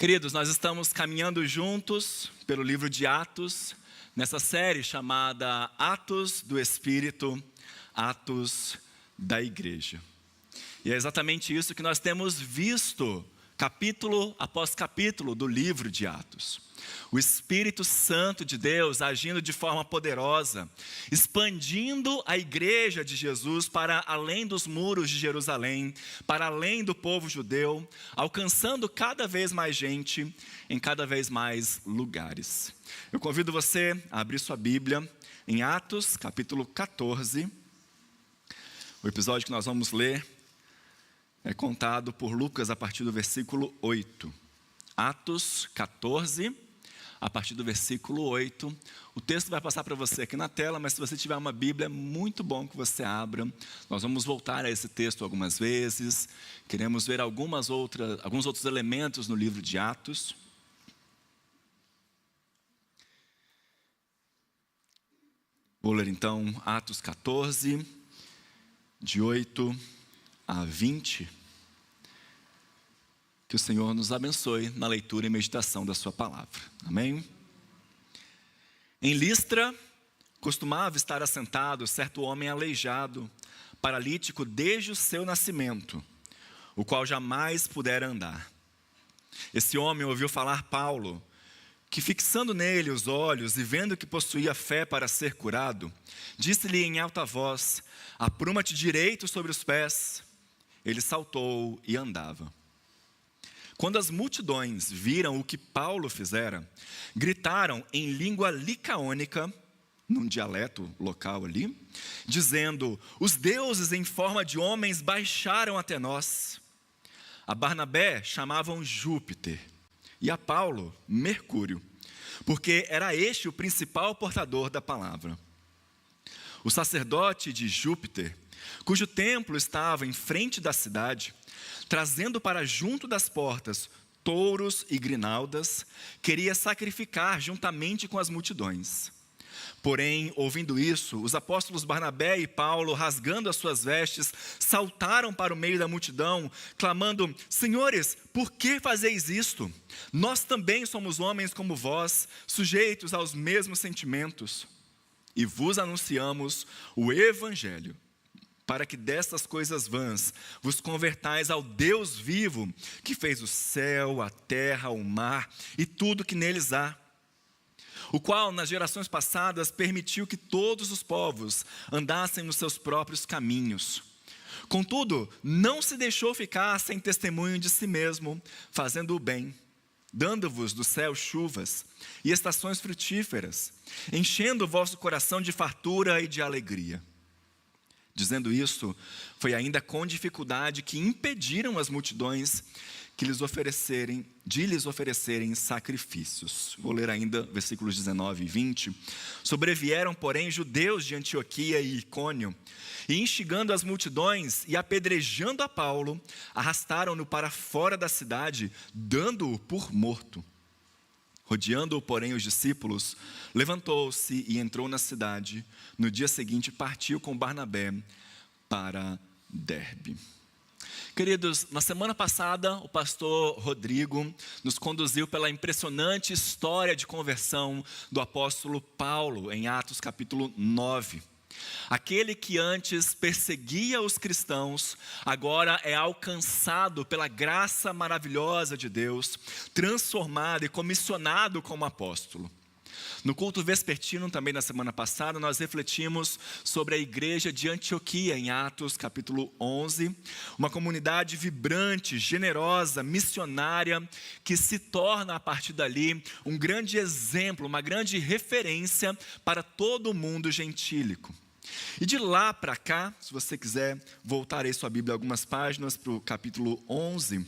Queridos, nós estamos caminhando juntos pelo livro de Atos, nessa série chamada Atos do Espírito, Atos da Igreja. E é exatamente isso que nós temos visto, capítulo após capítulo do livro de Atos. O Espírito Santo de Deus agindo de forma poderosa, expandindo a igreja de Jesus para além dos muros de Jerusalém, para além do povo judeu, alcançando cada vez mais gente em cada vez mais lugares. Eu convido você a abrir sua Bíblia em Atos, capítulo 14. O episódio que nós vamos ler é contado por Lucas a partir do versículo 8. Atos 14, a partir do versículo 8. O texto vai passar para você aqui na tela, mas se você tiver uma Bíblia, é muito bom que você abra. Nós vamos voltar a esse texto algumas vezes. Queremos ver alguns outros elementos no livro de Atos. Vou ler então Atos 14, de 8 a 20. Que o Senhor nos abençoe na leitura e meditação da sua palavra. Amém? Em Listra, costumava estar assentado certo homem aleijado, paralítico desde o seu nascimento, o qual jamais pudera andar. Esse homem ouviu falar Paulo, que fixando nele os olhos e vendo que possuía fé para ser curado, disse-lhe em alta voz: apruma-te direito sobre os pés. Ele saltou e andava. Quando as multidões viram o que Paulo fizera, gritaram em língua licaônica, num dialeto local ali, dizendo: os deuses em forma de homens baixaram até nós. A Barnabé chamavam Júpiter e a Paulo Mercúrio, porque era este o principal portador da palavra. O sacerdote de Júpiter, cujo templo estava em frente da cidade, trazendo para junto das portas touros e grinaldas, queria sacrificar juntamente com as multidões. Porém, ouvindo isso, os apóstolos Barnabé e Paulo, rasgando as suas vestes, saltaram para o meio da multidão, clamando: senhores, por que fazeis isto? Nós também somos homens como vós, sujeitos aos mesmos sentimentos. E vos anunciamos o Evangelho, para que destas coisas vãs vos convertais ao Deus vivo, que fez o céu, a terra, o mar e tudo que neles há, o qual nas gerações passadas permitiu que todos os povos andassem nos seus próprios caminhos. Contudo, não se deixou ficar sem testemunho de si mesmo, fazendo o bem, dando-vos do céu chuvas e estações frutíferas, enchendo o vosso coração de fartura e de alegria. Dizendo isso, foi ainda com dificuldade que impediram as multidões de lhes oferecerem sacrifícios. Vou ler ainda versículos 19 e 20. Sobrevieram, porém, judeus de Antioquia e Icônio, e instigando as multidões e apedrejando a Paulo, arrastaram-no para fora da cidade, dando-o por morto. Rodeando-o, porém, os discípulos, levantou-se e entrou na cidade. No dia seguinte, partiu com Barnabé para Derbe. Queridos, na semana passada, o pastor Rodrigo nos conduziu pela impressionante história de conversão do apóstolo Paulo, em Atos capítulo 9. Aquele que antes perseguia os cristãos, agora é alcançado pela graça maravilhosa de Deus, transformado e comissionado como apóstolo. No culto vespertino, também na semana passada, nós refletimos sobre a igreja de Antioquia, em Atos capítulo 11, uma comunidade vibrante, generosa, missionária, que se torna a partir dali um grande exemplo, uma grande referência para todo o mundo gentílico. E de lá para cá, se você quiser voltar aí sua Bíblia algumas páginas para o capítulo 11,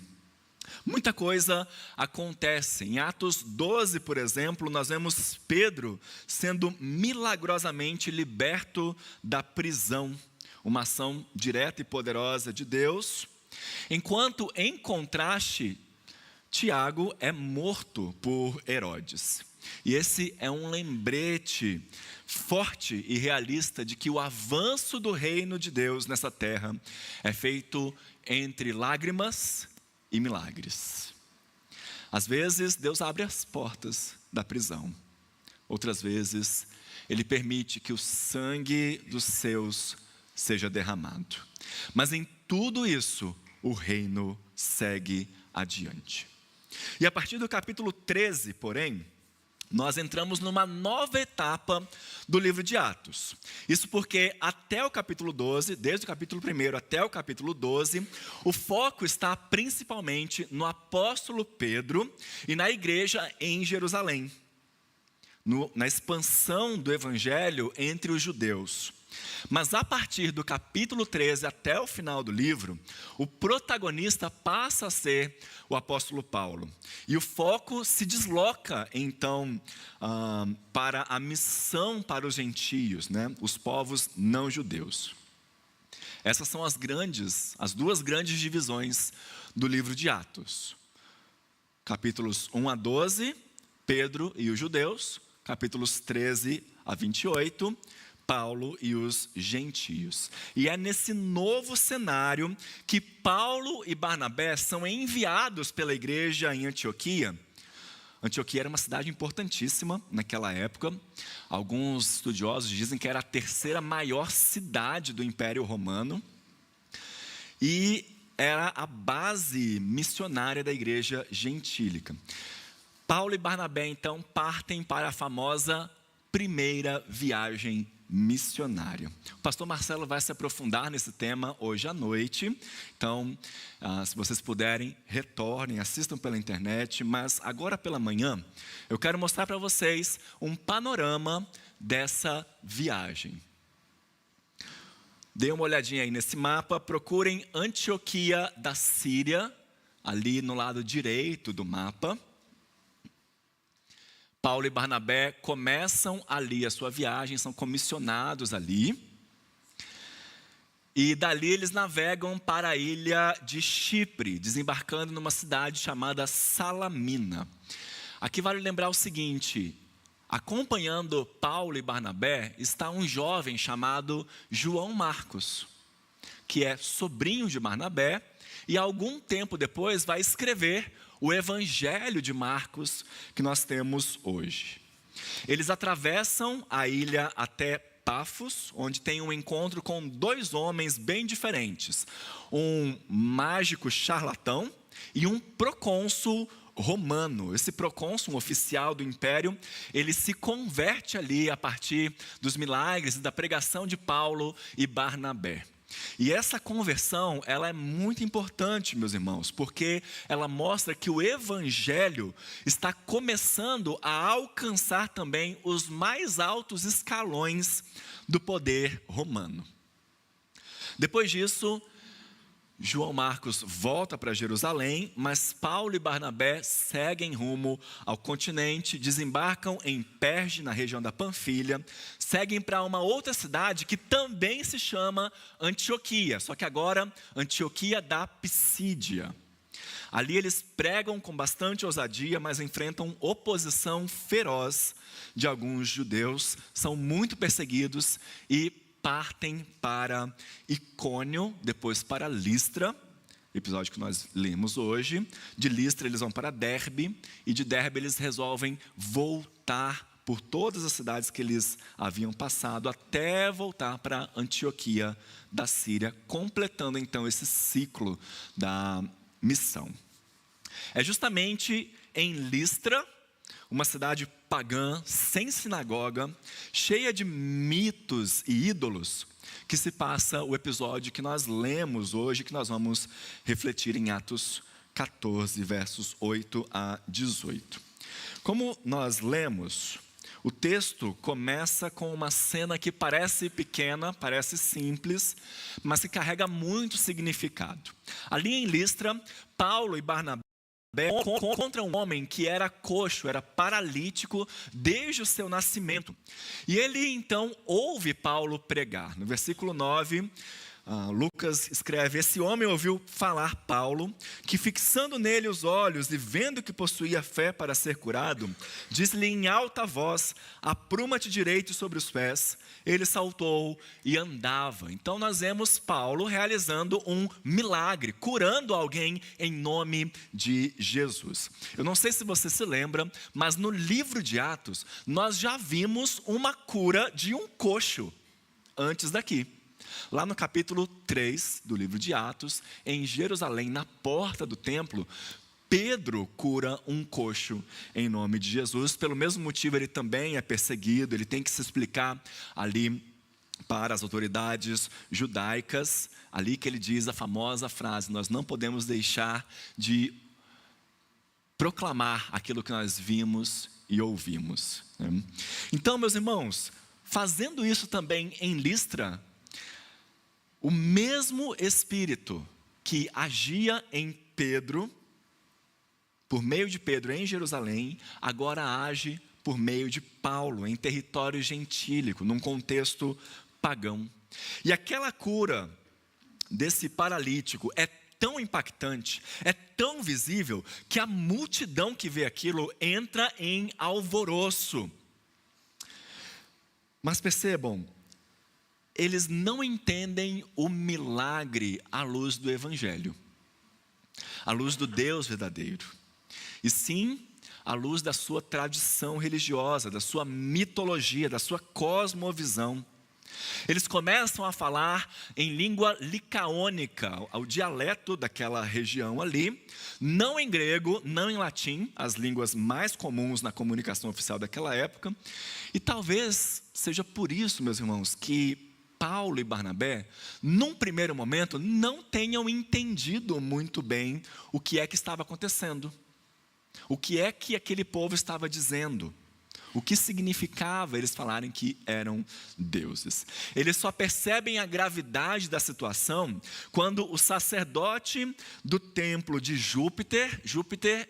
muita coisa acontece. Em Atos 12, por exemplo, nós vemos Pedro sendo milagrosamente liberto da prisão. Uma ação direta e poderosa de Deus. Enquanto, em contraste, Tiago é morto por Herodes. E esse é um lembrete forte e realista de que o avanço do reino de Deus nessa terra é feito entre lágrimas e milagres. Às vezes, Deus abre as portas da prisão. Outras vezes, Ele permite que o sangue dos seus seja derramado. Mas em tudo isso, o reino segue adiante. E a partir do capítulo 13, porém, nós entramos numa nova etapa do livro de Atos. Isso porque até o capítulo 12, desde o capítulo 1 até o capítulo 12, o foco está principalmente no apóstolo Pedro e na igreja em Jerusalém, na expansão do evangelho entre os judeus. Mas a partir do capítulo 13 até o final do livro, o protagonista passa a ser o apóstolo Paulo. E o foco se desloca, então, para a missão para os gentios, né? Os povos não judeus. Essas são as duas grandes divisões do livro de Atos. Capítulos 1 a 12, Pedro e os judeus. Capítulos 13 a 28, Paulo e os gentios. E é nesse novo cenário que Paulo e Barnabé são enviados pela igreja em Antioquia. Antioquia era uma cidade importantíssima naquela época. Alguns estudiosos dizem que era a terceira maior cidade do Império Romano. E era a base missionária da igreja gentílica. Paulo e Barnabé, então, partem para a famosa primeira viagem missionária. O pastor Marcelo vai se aprofundar nesse tema hoje à noite. Então, se vocês puderem, retornem, assistam pela internet. Mas agora pela manhã, eu quero mostrar para vocês um panorama dessa viagem. Dê uma olhadinha aí nesse mapa, procurem Antioquia da Síria, ali no lado direito do mapa. Paulo e Barnabé começam ali a sua viagem, são comissionados ali. E dali eles navegam para a ilha de Chipre, desembarcando numa cidade chamada Salamina. Aqui vale lembrar o seguinte: acompanhando Paulo e Barnabé está um jovem chamado João Marcos, que é sobrinho de Barnabé e algum tempo depois vai escrever o Evangelho de Marcos que nós temos hoje. Eles atravessam a ilha até Pafos, onde tem um encontro com dois homens bem diferentes. Um mágico charlatão e um procônsul romano. Esse procônsul, um oficial do império, ele se converte ali a partir dos milagres e da pregação de Paulo e Barnabé. E essa conversão, ela é muito importante, meus irmãos, porque ela mostra que o evangelho está começando a alcançar também os mais altos escalões do poder romano. Depois disso, João Marcos volta para Jerusalém, mas Paulo e Barnabé seguem rumo ao continente, desembarcam em Perge, na região da Panfilha, seguem para uma outra cidade que também se chama Antioquia, só que agora Antioquia da Pisídia. Ali eles pregam com bastante ousadia, mas enfrentam oposição feroz de alguns judeus, são muito perseguidos e partem para Icônio, depois para Listra, episódio que nós lemos hoje. De Listra eles vão para Derbe, e de Derbe eles resolvem voltar por todas as cidades que eles haviam passado, até voltar para Antioquia da Síria, completando então esse ciclo da missão. É justamente em Listra, uma cidade pagã, sem sinagoga, cheia de mitos e ídolos, que se passa o episódio que nós lemos hoje, que nós vamos refletir em Atos 14, versos 8 a 18. Como nós lemos, o texto começa com uma cena que parece pequena, parece simples, mas que carrega muito significado. Ali em Listra, Paulo e Barnabé contra um homem que era coxo, era paralítico desde o seu nascimento. E ele então ouve Paulo pregar. No versículo 9, Lucas escreve: esse homem ouviu falar Paulo, que fixando nele os olhos e vendo que possuía fé para ser curado, disse-lhe em alta voz: apruma-te direito sobre os pés. Ele saltou e andava. Então nós vemos Paulo realizando um milagre, curando alguém em nome de Jesus. Eu não sei se você se lembra, mas no livro de Atos, nós já vimos uma cura de um coxo antes daqui. Lá no capítulo 3 do livro de Atos, em Jerusalém, na porta do templo, Pedro cura um coxo em nome de Jesus. Pelo mesmo motivo, ele também é perseguido, ele tem que se explicar ali para as autoridades judaicas, ali que ele diz a famosa frase: nós não podemos deixar de proclamar aquilo que nós vimos e ouvimos. Então, meus irmãos, fazendo isso também em Listra, o mesmo Espírito que agia em Pedro, por meio de Pedro em Jerusalém, agora age por meio de Paulo em território gentílico, num contexto pagão. E aquela cura desse paralítico é tão impactante, é tão visível, que a multidão que vê aquilo entra em alvoroço. Mas percebam, eles não entendem o milagre à luz do Evangelho, à luz do Deus verdadeiro, e sim à luz da sua tradição religiosa, da sua mitologia, da sua cosmovisão. Eles começam a falar em língua licaônica, o dialeto daquela região ali, não em grego, não em latim, as línguas mais comuns na comunicação oficial daquela época. E talvez seja por isso, meus irmãos, que Paulo e Barnabé, num primeiro momento, não tenham entendido muito bem o que é que estava acontecendo, o que é que aquele povo estava dizendo, o que significava eles falarem que eram deuses. Eles só percebem a gravidade da situação quando o sacerdote do templo de Júpiter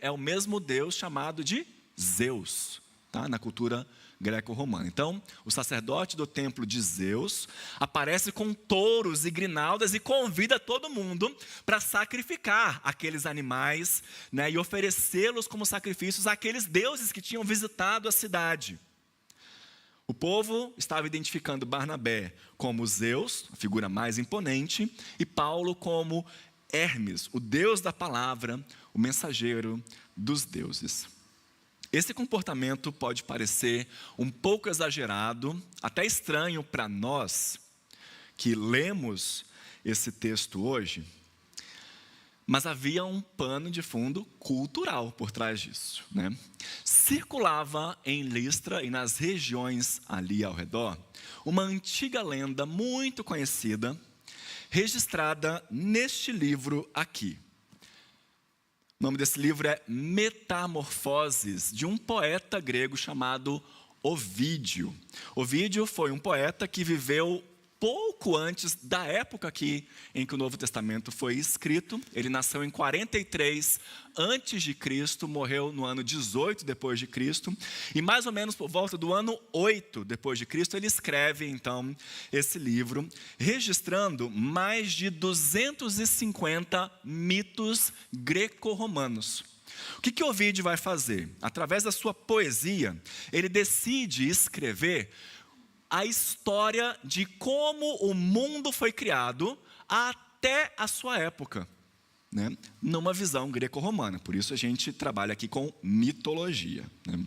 é o mesmo deus chamado de Zeus, tá? Na cultura greco-romana. Então, o sacerdote do templo de Zeus aparece com touros e grinaldas e convida todo mundo para sacrificar aqueles animais, né, e oferecê-los como sacrifícios àqueles deuses que tinham visitado a cidade. O povo estava identificando Barnabé como Zeus, a figura mais imponente, e Paulo como Hermes, o deus da palavra, o mensageiro dos deuses. Esse comportamento pode parecer um pouco exagerado, até estranho para nós que lemos esse texto hoje, mas havia um pano de fundo cultural por trás disso, né? Circulava em Listra e nas regiões ali ao redor uma antiga lenda muito conhecida, registrada neste livro aqui. O nome desse livro é Metamorfoses, de um poeta grego chamado Ovídio. Ovídio foi um poeta que viveu pouco antes da época em que o Novo Testamento foi escrito. Ele nasceu em 43 antes de Cristo, morreu no ano 18 depois de Cristo, e mais ou menos por volta do ano 8 depois de Cristo, ele escreve então esse livro, registrando mais de 250 mitos greco-romanos. O que Ovídio vai fazer? Através da sua poesia, ele decide escrever a história de como o mundo foi criado até a sua época, né? Numa visão greco-romana. Por isso a gente trabalha aqui com mitologia, né?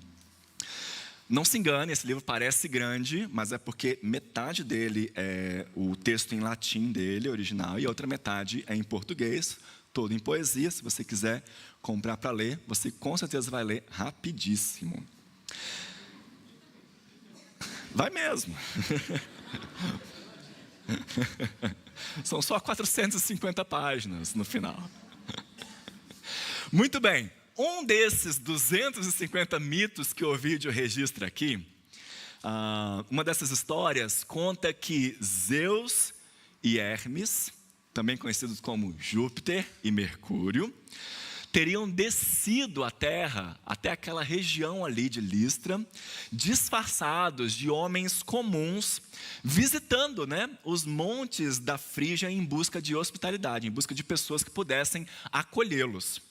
Não se engane, esse livro parece grande, mas é porque metade dele é o texto em latim dele, original, e a outra metade é em português, todo em poesia. Se você quiser comprar para ler, você com certeza vai ler rapidíssimo. Vai mesmo. São só 450 páginas no final. Muito bem. Um desses 250 mitos que o Ovídio registra aqui, uma dessas histórias conta que Zeus e Hermes, também conhecidos como Júpiter e Mercúrio, teriam descido a terra até aquela região ali de Listra, disfarçados de homens comuns, visitando, os montes da Frígia em busca de hospitalidade, em busca de pessoas que pudessem acolhê-los.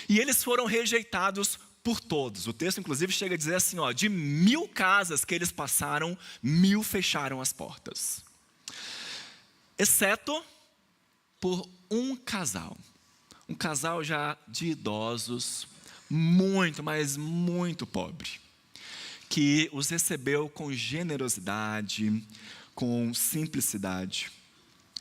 E eles foram rejeitados por todos. O texto, inclusive, chega a dizer assim, de 1000 casas que eles passaram, 1000 fecharam as portas. Exceto por um casal já de idosos, muito, mas muito pobre, que os recebeu com generosidade, com simplicidade.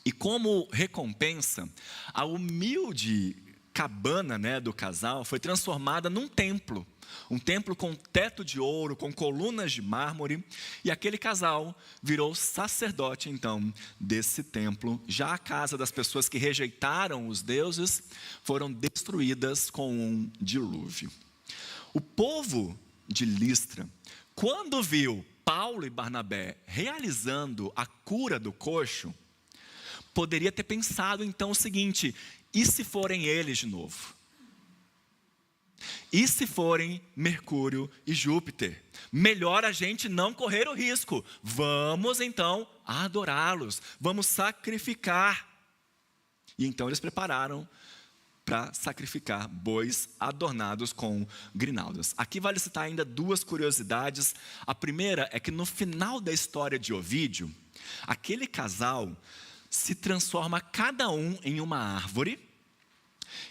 E como recompensa, a humilde cabana, do casal foi transformada num templo. Um templo com teto de ouro, com colunas de mármore. E aquele casal virou sacerdote, então, desse templo. Já a casa das pessoas que rejeitaram os deuses foram destruídas com um dilúvio. O povo de Listra, quando viu Paulo e Barnabé realizando a cura do coxo, poderia ter pensado então o seguinte: e se forem eles de novo? E se forem Mercúrio e Júpiter? Melhor a gente não correr o risco. Vamos então adorá-los, vamos sacrificar. E então eles prepararam para sacrificar bois adornados com grinaldas. Aqui vale citar ainda 2 curiosidades. A primeira é que no final da história de Ovídio, aquele casal se transforma cada um em uma árvore.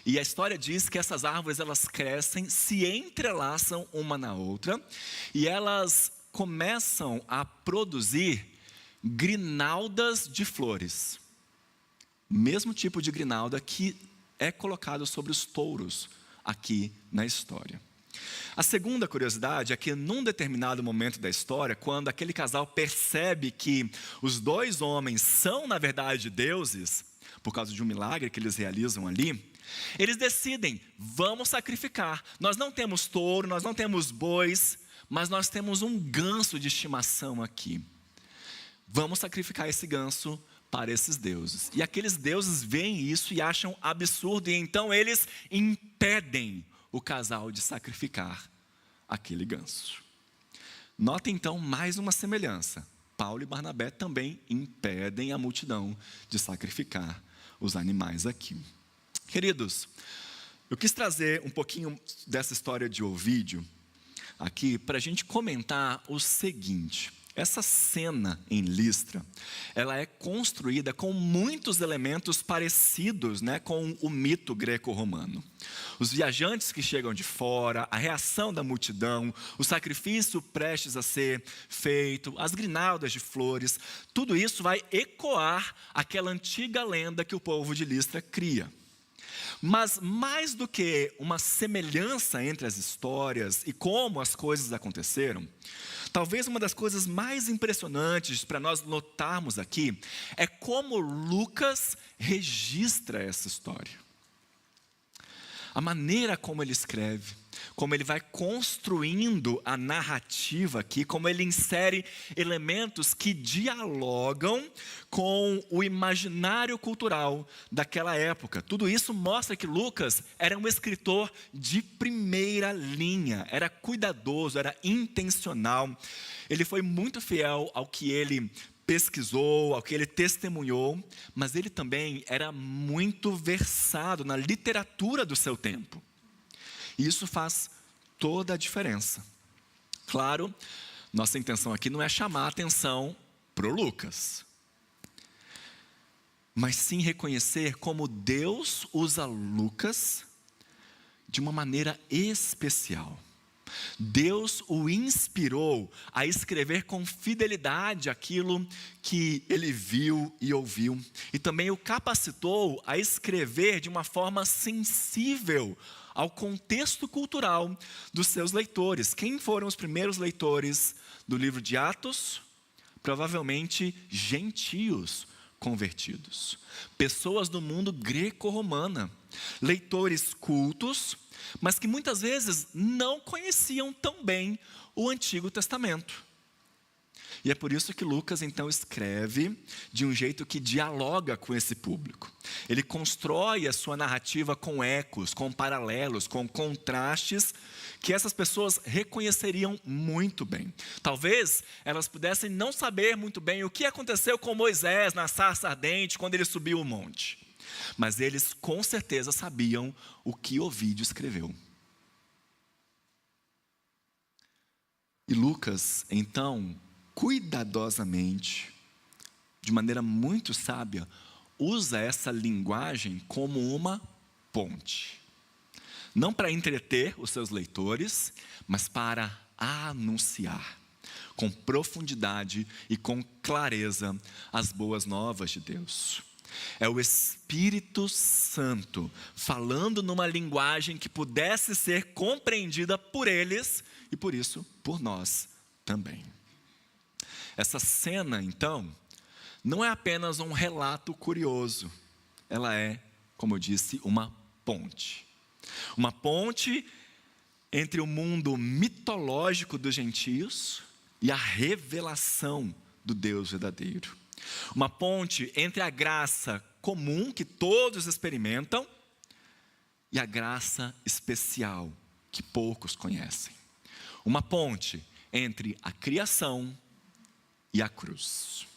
E a história diz que essas árvores, elas crescem, se entrelaçam uma na outra, e elas começam a produzir grinaldas de flores. Mesmo tipo de grinalda que é colocado sobre os touros aqui na história. A segunda curiosidade é que num determinado momento da história, quando aquele casal percebe que os 2 homens são na verdade deuses, por causa de um milagre que eles realizam ali, eles decidem, vamos sacrificar. Nós não temos touro, nós não temos bois, mas nós temos um ganso de estimação aqui. Vamos sacrificar esse ganso para esses deuses. E aqueles deuses veem isso e acham absurdo, e então eles impedem o casal de sacrificar aquele ganso. Notem então mais uma semelhança. Paulo e Barnabé também impedem a multidão de sacrificar os animais aqui. Queridos, eu quis trazer um pouquinho dessa história de Ovídio aqui para a gente comentar o seguinte: essa cena em Listra, ela é construída com muitos elementos parecidos, com o mito greco-romano. Os viajantes que chegam de fora, a reação da multidão, o sacrifício prestes a ser feito, as grinaldas de flores, tudo isso vai ecoar aquela antiga lenda que o povo de Listra cria. Mas mais do que uma semelhança entre as histórias e como as coisas aconteceram, talvez uma das coisas mais impressionantes para nós notarmos aqui é como Lucas registra essa história. A maneira como ele escreve, como ele vai construindo a narrativa aqui, como ele insere elementos que dialogam com o imaginário cultural daquela época. Tudo isso mostra que Lucas era um escritor de primeira linha, era cuidadoso, era intencional. Ele foi muito fiel ao que ele pesquisou, ao que ele testemunhou, mas ele também era muito versado na literatura do seu tempo. E isso faz toda a diferença. Claro, nossa intenção aqui não é chamar a atenção para o Lucas, mas sim reconhecer como Deus usa Lucas de uma maneira especial. Deus o inspirou a escrever com fidelidade aquilo que ele viu e ouviu, e também o capacitou a escrever de uma forma sensível ao contexto cultural dos seus leitores. Quem foram os primeiros leitores do livro de Atos? Provavelmente gentios convertidos, pessoas do mundo greco-romana, leitores cultos, mas que muitas vezes não conheciam tão bem o Antigo Testamento. E é por isso que Lucas então escreve de um jeito que dialoga com esse público. Ele constrói a sua narrativa com ecos, com paralelos, com contrastes que essas pessoas reconheceriam muito bem. Talvez elas pudessem não saber muito bem o que aconteceu com Moisés na sarça ardente quando ele subiu o monte. Mas eles com certeza sabiam o que Ovídio escreveu. E Lucas, então, cuidadosamente, de maneira muito sábia, usa essa linguagem como uma ponte. Não para entreter os seus leitores, mas para anunciar com profundidade e com clareza as boas novas de Deus. É o Espírito Santo falando numa linguagem que pudesse ser compreendida por eles e por isso por nós também. Essa cena, então, não é apenas um relato curioso. Ela é, como eu disse, uma ponte. Uma ponte entre o mundo mitológico dos gentios e a revelação do Deus verdadeiro. Uma ponte entre a graça comum que todos experimentam e a graça especial que poucos conhecem. Uma ponte entre a criação e a cruz.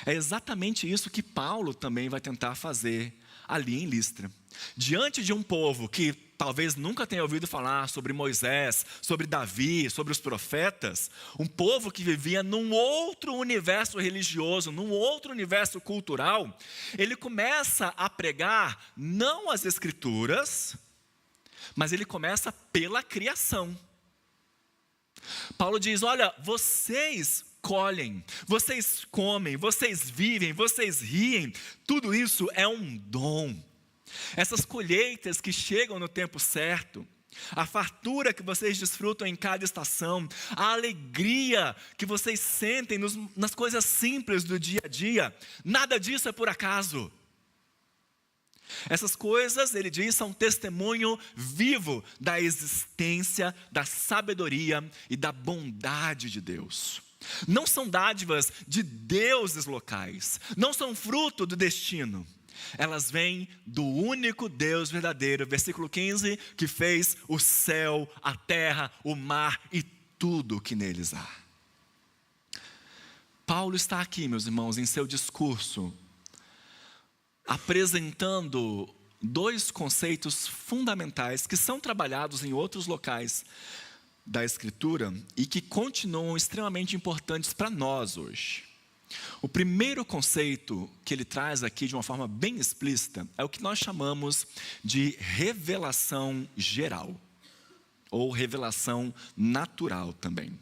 É exatamente isso que Paulo também vai tentar fazer ali em Listra. Diante de um povo que talvez nunca tenha ouvido falar sobre Moisés, sobre Davi, sobre os profetas, um povo que vivia num outro universo religioso, num outro universo cultural, ele começa a pregar não as Escrituras, mas ele começa pela criação. Paulo diz, olha, vocês colhem, vocês comem, vocês vivem, vocês riem, tudo isso é um dom. Essas colheitas que chegam no tempo certo, a fartura que vocês desfrutam em cada estação, a alegria que vocês sentem nas coisas simples do dia a dia, nada disso é por acaso. Essas coisas, ele diz, são testemunho vivo da existência, da sabedoria e da bondade de Deus. Não são dádivas de deuses locais, não são fruto do destino. Elas vêm do único Deus verdadeiro, versículo 15, que fez o céu, a terra, o mar e tudo o que neles há. Paulo está aqui, meus irmãos, em seu discurso, apresentando dois conceitos fundamentais que são trabalhados em outros locais da Escritura e que continuam extremamente importantes para nós hoje. O primeiro conceito que ele traz aqui de uma forma bem explícita é o que nós chamamos de revelação geral, ou revelação natural também.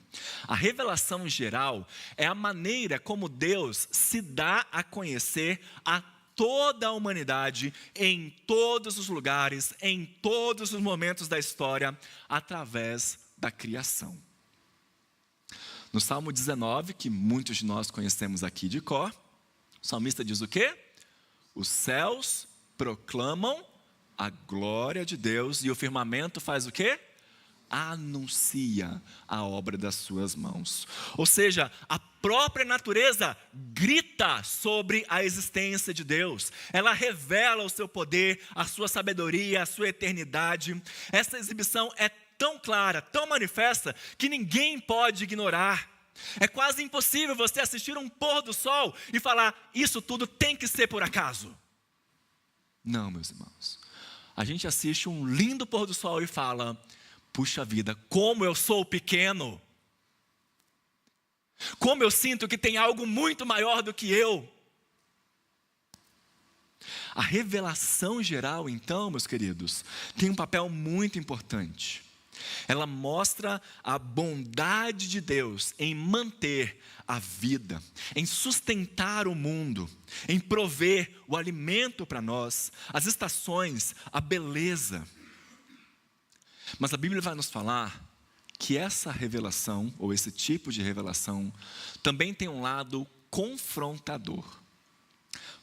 A revelação geral é a maneira como Deus se dá a conhecer a toda a humanidade, em todos os lugares, em todos os momentos da história, através da criação. No Salmo 19, que muitos de nós conhecemos aqui de cor, o salmista diz o quê? Os céus proclamam a glória de Deus e o firmamento faz o quê? Anuncia a obra das suas mãos. Ou seja, a própria natureza grita sobre a existência de Deus. Ela revela o seu poder, a sua sabedoria, a sua eternidade. Essa exibição é tão clara, tão manifesta, que ninguém pode ignorar. É quase impossível você assistir um pôr do sol e falar, isso tudo tem que ser por acaso. Não, meus irmãos. A gente assiste um lindo pôr do sol e fala, puxa vida, como eu sou pequeno. Como eu sinto que tem algo muito maior do que eu. A revelação geral, então, meus queridos, tem um papel muito importante. Ela mostra a bondade de Deus em manter a vida, em sustentar o mundo, em prover o alimento para nós, as estações, a beleza. Mas a Bíblia vai nos falar que essa revelação, ou esse tipo de revelação, também tem um lado confrontador.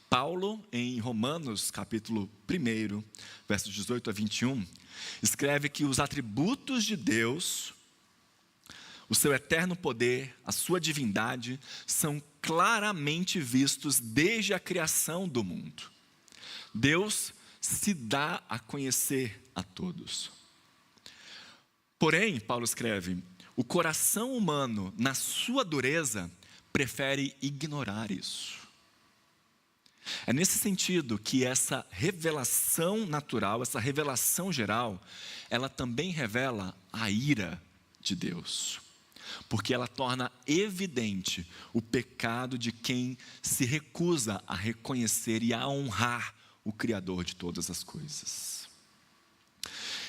Paulo, em Romanos, capítulo 1, versos 18 a 21, escreve que os atributos de Deus, o seu eterno poder, a sua divindade, são claramente vistos desde a criação do mundo. Deus se dá a conhecer a todos. Porém, Paulo escreve, o coração humano, na sua dureza, prefere ignorar isso. É nesse sentido que essa revelação natural, essa revelação geral, ela também revela a ira de Deus. Porque ela torna evidente o pecado de quem se recusa a reconhecer e a honrar o Criador de todas as coisas.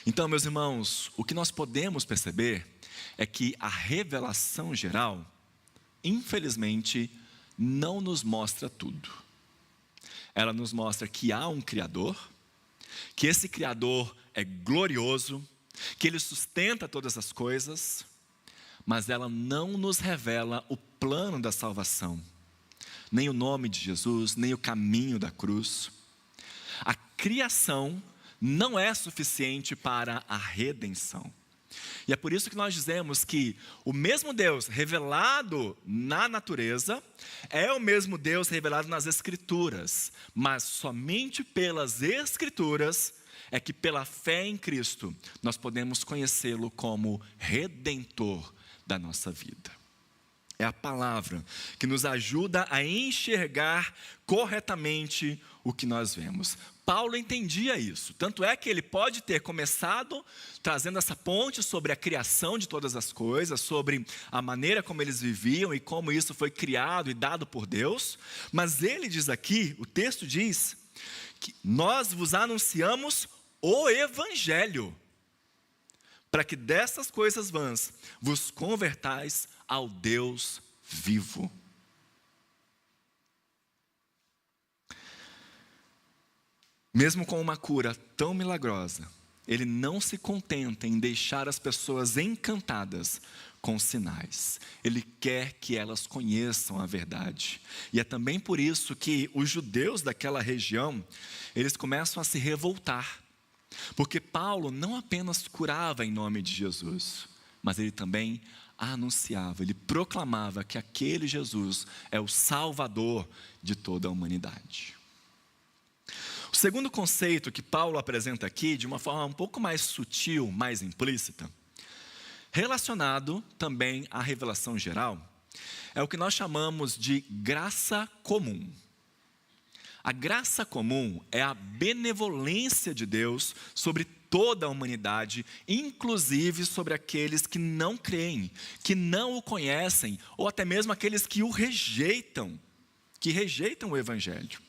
Então, meus irmãos, o que nós podemos perceber é que a revelação geral, infelizmente, não nos mostra tudo. Ela nos mostra que há um Criador, que esse Criador é glorioso, que Ele sustenta todas as coisas, mas ela não nos revela o plano da salvação, nem o nome de Jesus, nem o caminho da cruz. A criação não é suficiente para a redenção. E é por isso que nós dizemos que o mesmo Deus revelado na natureza é o mesmo Deus revelado nas Escrituras, mas somente pelas Escrituras é que pela fé em Cristo nós podemos conhecê-lo como Redentor da nossa vida. É a palavra que nos ajuda a enxergar corretamente o que nós vemos. Paulo entendia isso, tanto é que ele pode ter começado trazendo essa ponte sobre a criação de todas as coisas, sobre a maneira como eles viviam e como isso foi criado e dado por Deus, mas ele diz aqui, o texto diz, que nós vos anunciamos o Evangelho, para que dessas coisas vãs vos convertais ao Deus vivo. Mesmo com uma cura tão milagrosa, Ele não se contenta em deixar as pessoas encantadas com sinais. Ele quer que elas conheçam a verdade. E é também por isso que os judeus daquela região, eles começam a se revoltar. Porque Paulo não apenas curava em nome de Jesus, mas ele também anunciava, ele proclamava que aquele Jesus é o Salvador de toda a humanidade. O segundo conceito que Paulo apresenta aqui, de uma forma um pouco mais sutil, mais implícita, relacionado também à revelação geral, é o que nós chamamos de graça comum. A graça comum é a benevolência de Deus sobre toda a humanidade, inclusive sobre aqueles que não creem, que não o conhecem, ou até mesmo aqueles que o rejeitam, que rejeitam o Evangelho.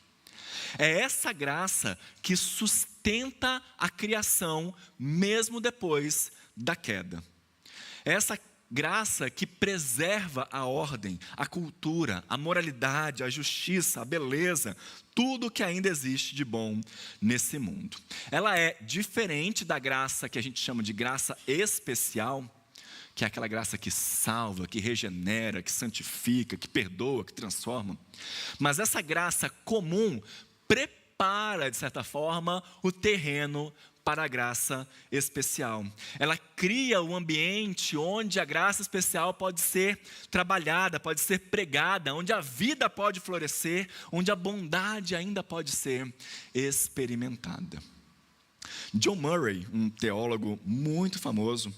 É essa graça que sustenta a criação, mesmo depois da queda. É essa graça que preserva a ordem, a cultura, a moralidade, a justiça, a beleza, tudo que ainda existe de bom nesse mundo. Ela é diferente da graça que a gente chama de graça especial, que é aquela graça que salva, que regenera, que santifica, que perdoa, que transforma. Mas essa graça comum prepara, de certa forma, o terreno para a graça especial. Ela cria um ambiente onde a graça especial pode ser trabalhada, pode ser pregada, onde a vida pode florescer, onde a bondade ainda pode ser experimentada. John Murray, um teólogo muito famoso,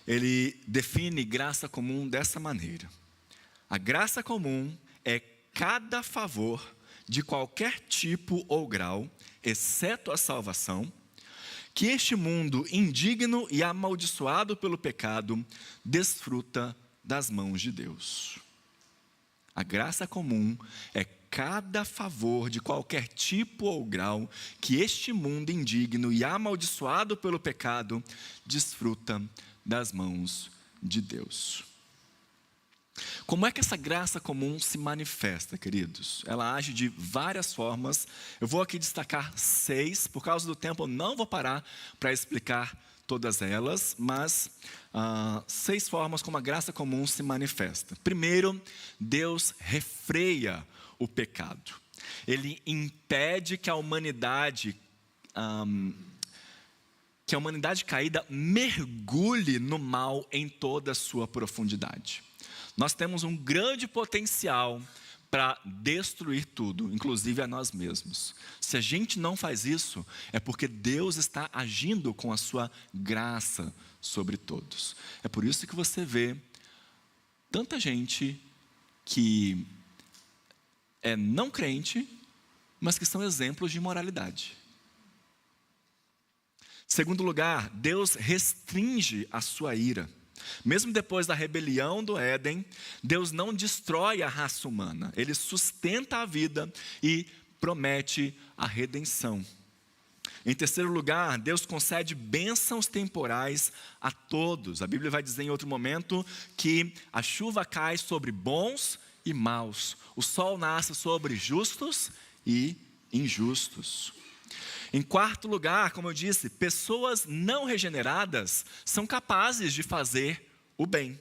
ele define graça comum dessa maneira. A graça comum é cada favor de qualquer tipo ou grau, exceto a salvação, que este mundo indigno e amaldiçoado pelo pecado desfruta das mãos de Deus. A graça comum é cada favor de qualquer tipo ou grau que este mundo indigno e amaldiçoado pelo pecado desfruta das mãos de Deus. Como é que essa graça comum se manifesta, queridos? Ela age de várias formas. Eu vou aqui destacar 6. Por causa do tempo, eu não vou parar para explicar todas elas, mas 6 formas como a graça comum se manifesta. Primeiro, Deus refreia o pecado. Ele impede que a humanidade que a humanidade caída mergulhe no mal em toda a sua profundidade. Nós temos um grande potencial para destruir tudo, inclusive a nós mesmos. Se a gente não faz isso, é porque Deus está agindo com a sua graça sobre todos. É por isso que você vê tanta gente que é não crente, mas que são exemplos de moralidade. Segundo lugar, Deus restringe a sua ira. Mesmo depois da rebelião do Éden, Deus não destrói a raça humana. Ele sustenta a vida e promete a redenção. Em terceiro lugar, Deus concede bênçãos temporais a todos. A Bíblia vai dizer em outro momento que a chuva cai sobre bons e maus. O sol nasce sobre justos e injustos. Em quarto lugar, como eu disse, pessoas não regeneradas são capazes de fazer o bem.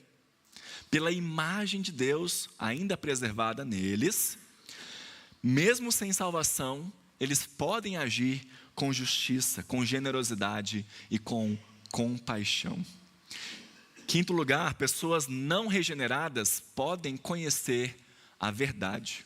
Pela imagem de Deus ainda preservada neles, mesmo sem salvação, eles podem agir com justiça, com generosidade e com compaixão. Quinto lugar, pessoas não regeneradas podem conhecer a verdade.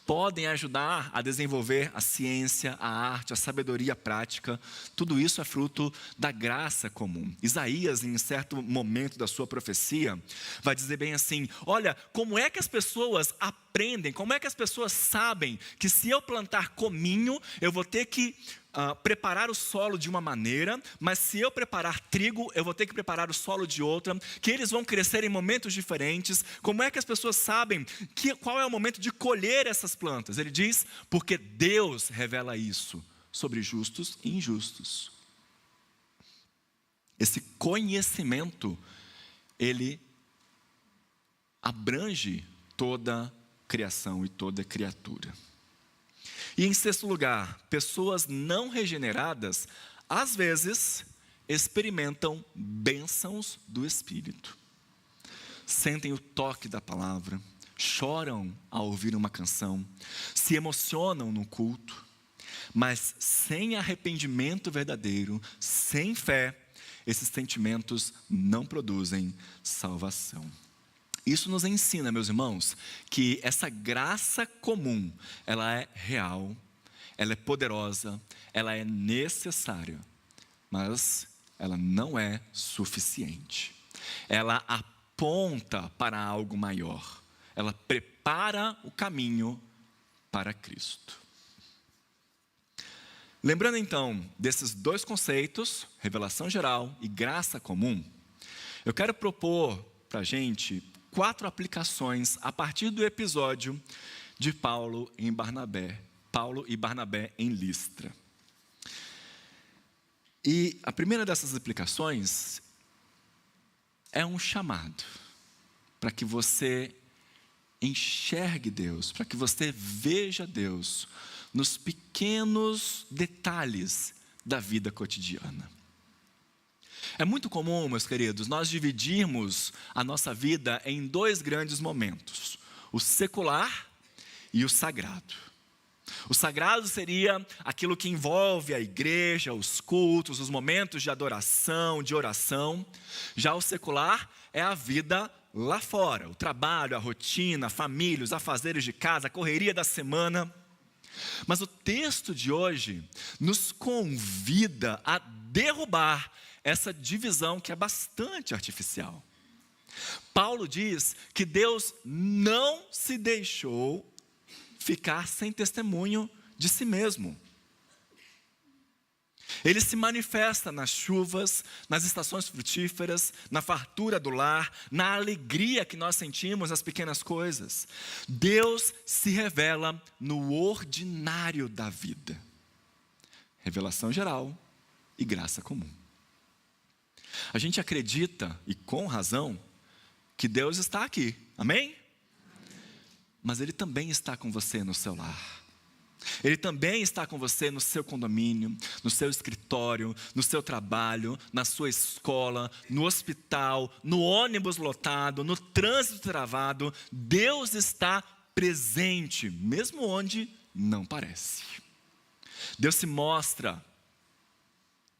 Podem ajudar a desenvolver a ciência, a arte, a sabedoria prática. Tudo isso é fruto da graça comum. Isaías, em certo momento da sua profecia, vai dizer bem assim: olha, como é que as pessoas aprendem, como é que as pessoas sabem que se eu plantar cominho, eu vou ter que preparar o solo de uma maneira, mas se eu preparar trigo, eu vou ter que preparar o solo de outra, que eles vão crescer em momentos diferentes. Como é que as pessoas sabem qual é o momento de colher essas plantas? Ele diz, porque Deus revela isso sobre justos e injustos. Esse conhecimento, ele abrange toda a criação e toda criatura. E em sexto lugar, pessoas não regeneradas, às vezes, experimentam bênçãos do Espírito. Sentem o toque da palavra, choram ao ouvir uma canção, se emocionam no culto, mas sem arrependimento verdadeiro, sem fé, esses sentimentos não produzem salvação. Isso nos ensina, meus irmãos, que essa graça comum, ela é real, ela é poderosa, ela é necessária, mas ela não é suficiente. Ela aponta para algo maior, ela prepara o caminho para Cristo. Lembrando então desses dois conceitos, revelação geral e graça comum, eu quero propor para a gente 4 aplicações a partir do episódio de Paulo e Barnabé em Listra. E a primeira dessas aplicações é um chamado para que você enxergue Deus, para que você veja Deus nos pequenos detalhes da vida cotidiana. É muito comum, meus queridos, nós dividirmos a nossa vida em 2 grandes momentos: o secular e o sagrado. O sagrado seria aquilo que envolve a igreja, os cultos, os momentos de adoração, de oração. Já o secular é a vida lá fora, o trabalho, a rotina, a família, os afazeres de casa, a correria da semana. Mas o texto de hoje nos convida a derrubar essa divisão que é bastante artificial. Paulo diz que Deus não se deixou ficar sem testemunho de si mesmo. Ele se manifesta nas chuvas, nas estações frutíferas, na fartura do lar, na alegria que nós sentimos nas pequenas coisas. Deus se revela no ordinário da vida. Revelação geral e graça comum. A gente acredita, e com razão, que Deus está aqui, amém? Mas Ele também está com você no seu lar. Ele também está com você no seu condomínio, no seu escritório, no seu trabalho, na sua escola, no hospital, no ônibus lotado, no trânsito travado. Deus está presente, mesmo onde não parece. Deus se mostra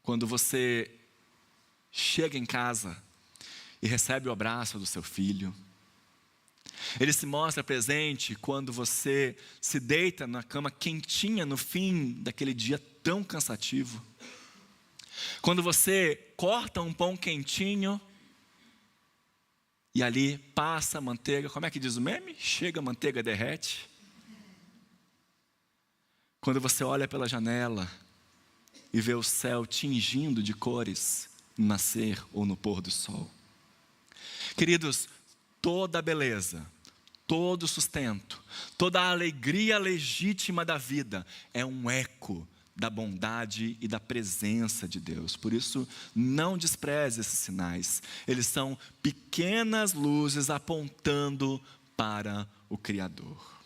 quando você chega em casa e recebe o abraço do seu filho. Ele se mostra presente quando você se deita na cama quentinha no fim daquele dia tão cansativo. Quando você corta um pão quentinho e ali passa a manteiga, como é que diz o meme? Chega a manteiga, derrete. Quando você olha pela janela e vê o céu tingindo de cores no nascer ou no pôr do sol. Queridos, toda a beleza, todo o sustento, toda a alegria legítima da vida é um eco da bondade e da presença de Deus. Por isso, não despreze esses sinais. Eles são pequenas luzes apontando para o Criador.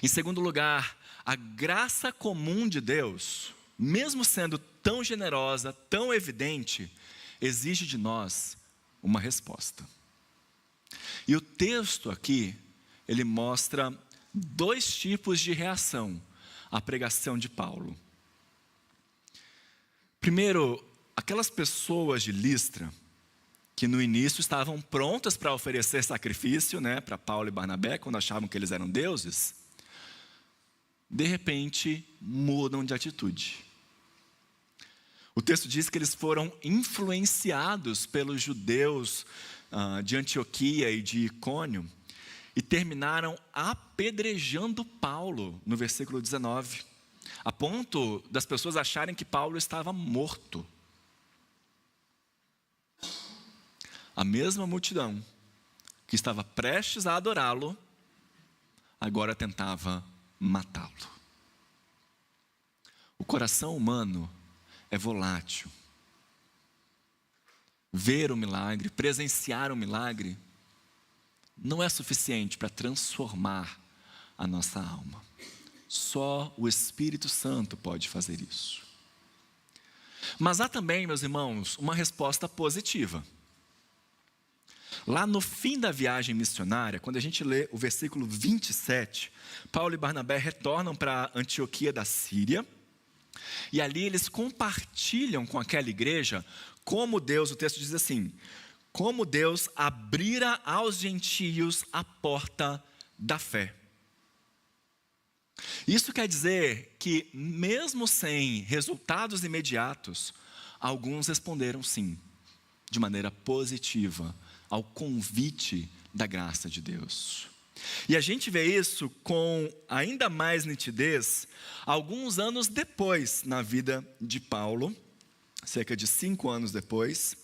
Em segundo lugar, a graça comum de Deus, mesmo sendo tão generosa, tão evidente, exige de nós uma resposta. E o texto aqui, ele mostra 2 tipos de reação à pregação de Paulo. Primeiro, aquelas pessoas de Listra, que no início estavam prontas para oferecer sacrifício, para Paulo e Barnabé, quando achavam que eles eram deuses, de repente mudam de atitude. O texto diz que eles foram influenciados pelos judeus de Antioquia e de Icônio e terminaram apedrejando Paulo no versículo 19, a ponto das pessoas acharem que Paulo estava morto. A mesma multidão que estava prestes a adorá-lo, agora tentava matá-lo. O coração humano é volátil. Ver o milagre, presenciar o milagre, não é suficiente para transformar a nossa alma. Só o Espírito Santo pode fazer isso. Mas há também, meus irmãos, uma resposta positiva. Lá no fim da viagem missionária, quando a gente lê o versículo 27, Paulo e Barnabé retornam para Antioquia da Síria, e ali eles compartilham com aquela igreja como Deus, o texto diz assim, como Deus abrira aos gentios a porta da fé. Isso quer dizer que, mesmo sem resultados imediatos, alguns responderam sim, de maneira positiva, ao convite da graça de Deus. E a gente vê isso com ainda mais nitidez, alguns anos depois na vida de Paulo, cerca de 5 anos depois,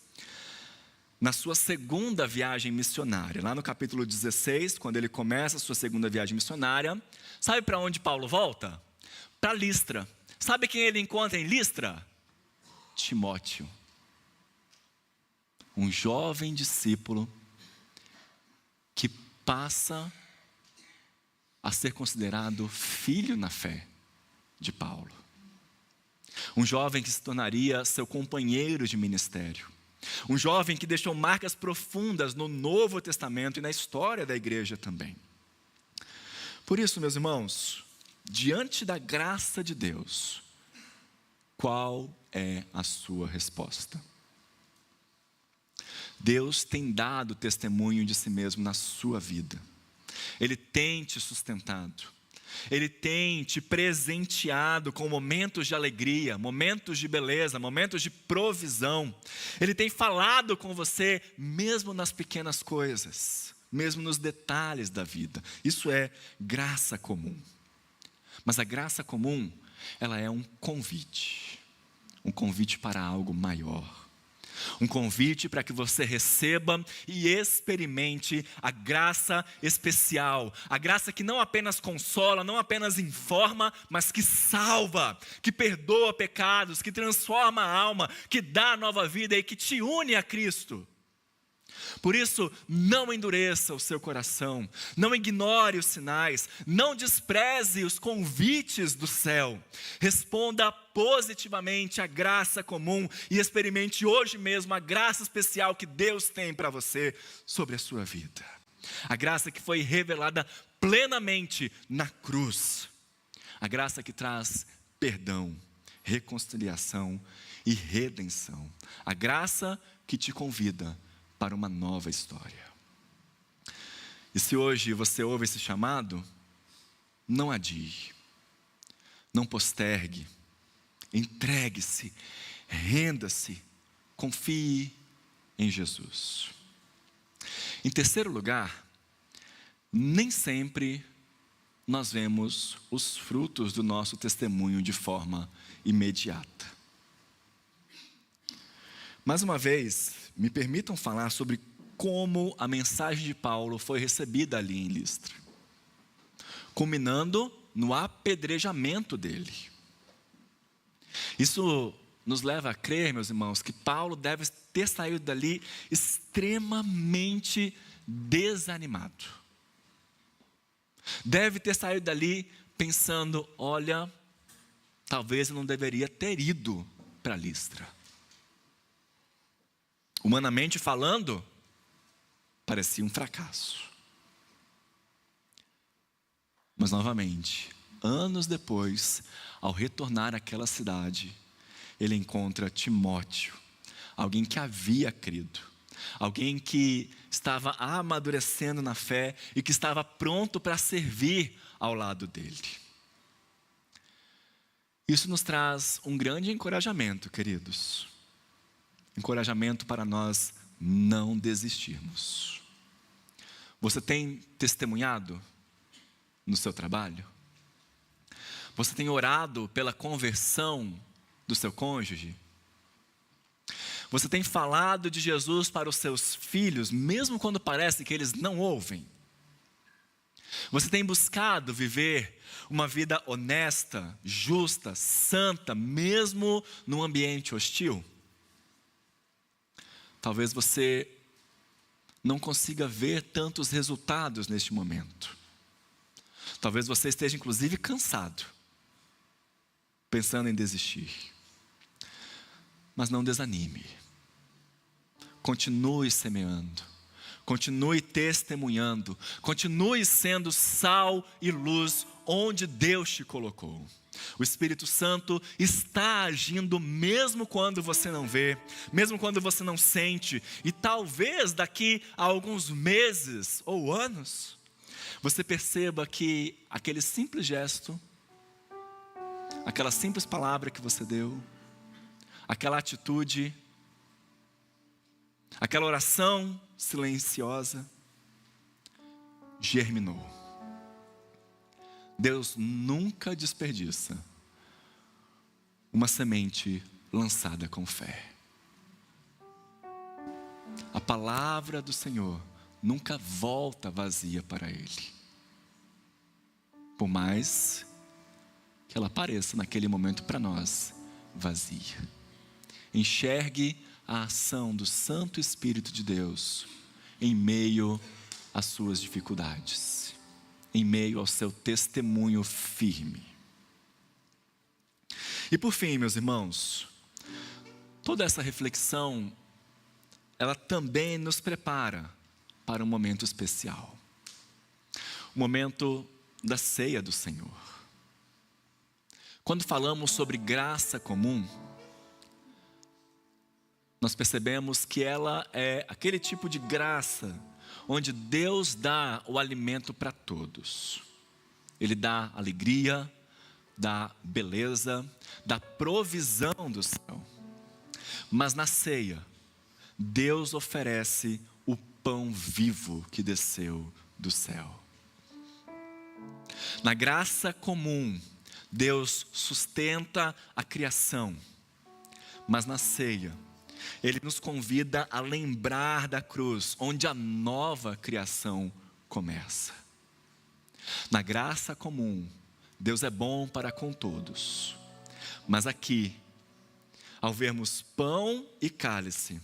na sua segunda viagem missionária, lá no capítulo 16, quando ele começa a sua segunda viagem missionária, sabe para onde Paulo volta? Para Listra. Sabe quem ele encontra em Listra? Timóteo. Um jovem discípulo que passa a ser considerado filho na fé de Paulo. Um jovem que se tornaria seu companheiro de ministério. Um jovem que deixou marcas profundas no Novo Testamento e na história da igreja também. Por isso, meus irmãos, diante da graça de Deus, qual é a sua resposta? Deus tem dado testemunho de si mesmo na sua vida. Ele tem te sustentado. Ele tem te presenteado com momentos de alegria, momentos de beleza, momentos de provisão. Ele tem falado com você mesmo nas pequenas coisas, mesmo nos detalhes da vida. Isso é graça comum. Mas a graça comum, ela é um convite para algo maior. Um convite para que você receba e experimente a graça especial. A graça que não apenas consola, não apenas informa, mas que salva, que perdoa pecados, que transforma a alma, que dá nova vida e que te une a Cristo. Por isso, não endureça o seu coração, não ignore os sinais, não despreze os convites do céu. Responda positivamente à graça comum e experimente hoje mesmo a graça especial que Deus tem para você sobre a sua vida. A graça que foi revelada plenamente na cruz. A graça que traz perdão, reconciliação e redenção. A graça que te convida para uma nova história. E se hoje você ouve esse chamado, não adie, não postergue, entregue-se, renda-se, confie em Jesus. Em terceiro lugar, nem sempre nós vemos os frutos do nosso testemunho de forma imediata. Mais uma vez, me permitam falar sobre como a mensagem de Paulo foi recebida ali em Listra, culminando no apedrejamento dele. Isso nos leva a crer, meus irmãos, que Paulo deve ter saído dali extremamente desanimado. Deve ter saído dali pensando, olha, talvez eu não deveria ter ido para Listra. Humanamente falando, parecia um fracasso. Mas novamente, anos depois, ao retornar àquela cidade, ele encontra Timóteo, alguém que havia crido, alguém que estava amadurecendo na fé e que estava pronto para servir ao lado dele. Isso nos traz um grande encorajamento, queridos. Encorajamento para nós não desistirmos. Você tem testemunhado no seu trabalho? Você tem orado pela conversão do seu cônjuge? Você tem falado de Jesus para os seus filhos, mesmo quando parece que eles não ouvem? Você tem buscado viver uma vida honesta, justa, santa, mesmo num ambiente hostil? Talvez você não consiga ver tantos resultados neste momento. Talvez você esteja inclusive cansado, pensando em desistir. Mas não desanime. Continue semeando. Continue testemunhando. Continue sendo sal e luz onde Deus te colocou. O Espírito Santo está agindo mesmo quando você não vê, mesmo quando você não sente. E talvez daqui a alguns meses ou anos, você perceba que aquele simples gesto, aquela simples palavra que você deu, aquela atitude, aquela oração silenciosa, germinou. Deus nunca desperdiça uma semente lançada com fé. A palavra do Senhor nunca volta vazia para Ele. Por mais que ela pareça naquele momento para nós vazia. Enxergue a ação do Santo Espírito de Deus em meio às suas dificuldades, em meio ao seu testemunho firme. E por fim, meus irmãos, toda essa reflexão, ela também nos prepara para um momento especial. O momento da ceia do Senhor. Quando falamos sobre graça comum, nós percebemos que ela é aquele tipo de graça onde Deus dá o alimento para todos. Ele dá alegria, dá beleza, dá provisão do céu. Mas na ceia, Deus oferece o pão vivo que desceu do céu. Na graça comum, Deus sustenta a criação. Mas na ceia, Ele nos convida a lembrar da cruz, onde a nova criação começa. Na graça comum, Deus é bom para com todos. Mas aqui, ao vermos pão e cálice,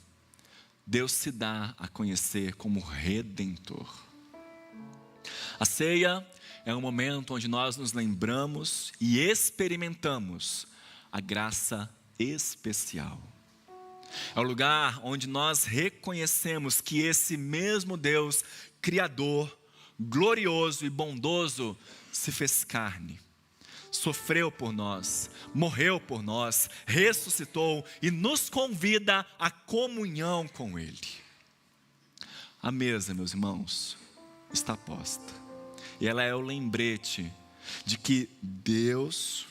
Deus se dá a conhecer como Redentor. A ceia é um momento onde nós nos lembramos e experimentamos a graça especial. É o lugar onde nós reconhecemos que esse mesmo Deus, Criador, glorioso e bondoso, se fez carne, sofreu por nós, morreu por nós, ressuscitou e nos convida à comunhão com Ele. A mesa, meus irmãos, está posta. E ela é o lembrete de que Deus,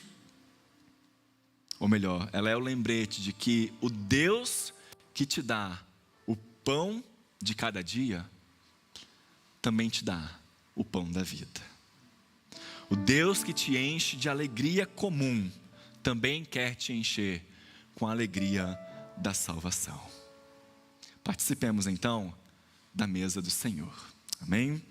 ou melhor, ela é o lembrete de que o Deus que te dá o pão de cada dia, também te dá o pão da vida. O Deus que te enche de alegria comum, também quer te encher com a alegria da salvação. Participemos então da mesa do Senhor. Amém?